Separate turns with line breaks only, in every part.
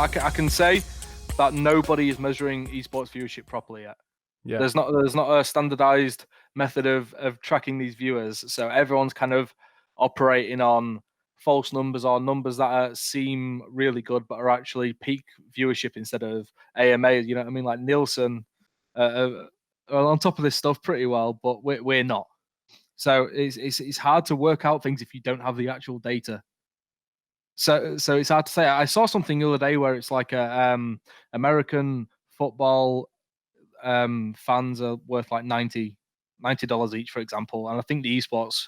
I can say that nobody is measuring esports viewership properly yet.
Yeah.
There's not a standardized method of tracking these viewers, so everyone's kind of operating on false numbers or numbers that seem really good but are actually peak viewership instead of AMA. You know what I mean? Like Nielsen are on top of this stuff pretty well, but we're not. So it's hard to work out things if you don't have the actual data. So it's hard to say. I saw something the other day where it's like American football fans are worth like $90 each, for example, and I think the esports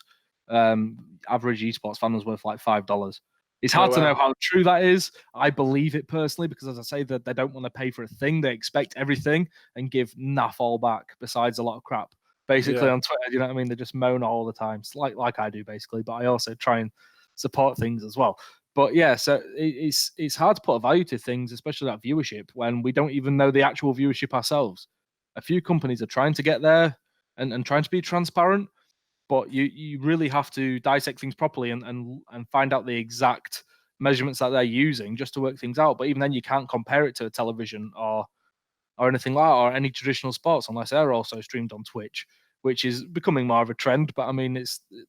average esports fan was worth like $5. It's hard to know how true that is. I believe it personally because, as I say, that they don't want to pay for a thing. They expect everything and give naff all back, besides a lot of crap. Basically on Twitter, you know what I mean? They just moan all the time, it's like I do basically. But I also try and support things as well. But yeah, so it's hard to put a value to things, especially that viewership, when we don't even know the actual viewership ourselves. A few companies are trying to get there and trying to be transparent, but you really have to dissect things properly and find out the exact measurements that they're using just to work things out. But even then, you can't compare it to a television or anything like that, or any traditional sports, unless they're also streamed on Twitch, which is becoming more of a trend. But I mean,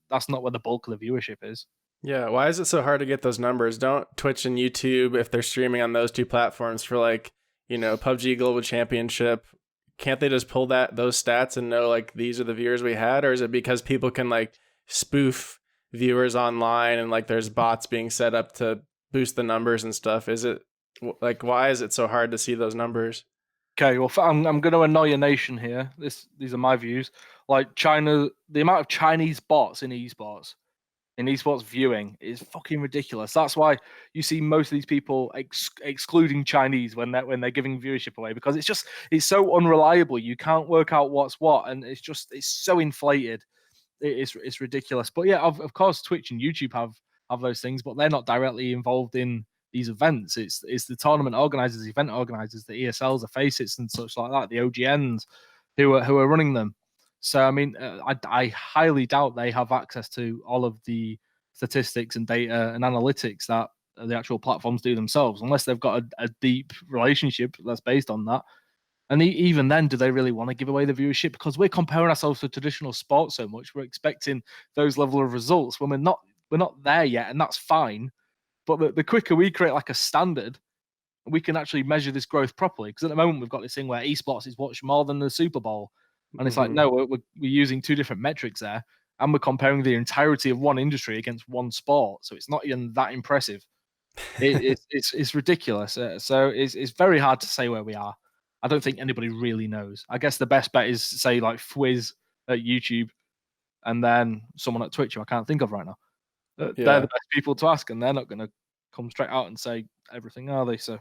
that's not where the bulk of the viewership is.
Yeah, why is it so hard to get those numbers? Don't Twitch and YouTube, if they're streaming on those two platforms for like, PUBG Global Championship, can't they just pull those stats and know like these are the viewers we had? Or is it because people can like spoof viewers online and like there's bots being set up to boost the numbers and stuff? Is it like, why is it so hard to see those numbers?
Okay, well, I'm going to annoy a nation here. These are my views. Like China, the amount of Chinese bots in esports viewing is fucking ridiculous. That's why you see most of these people excluding Chinese when they're giving viewership away, because it's so unreliable. You can't work out what's what, and it's so inflated. It's ridiculous. But yeah, of course, Twitch and YouTube have those things, but they're not directly involved in these events. It's the tournament organizers, the event organizers, the ESLs, the Facets, and such like that, the OGNs who are running them. So, I mean, I highly doubt they have access to all of the statistics and data and analytics that the actual platforms do themselves, unless they've got a deep relationship that's based on that. And even then, do they really want to give away the viewership? Because we're comparing ourselves to traditional sports so much, we're expecting those level of results when we're not there yet, and that's fine. But the quicker we create like a standard, we can actually measure this growth properly. Because at the moment, we've got this thing where esports is watched more than the Super Bowl. And it's like, no, we're using two different metrics there, and we're comparing the entirety of one industry against one sport. So it's not even that impressive. It's ridiculous. So it's very hard to say where we are. I don't think anybody really knows. I guess the best bet is say like Fwiz at YouTube, and then someone at Twitch who I can't think of right now. They're the best people to ask, and they're not going to come straight out and say everything, are they? So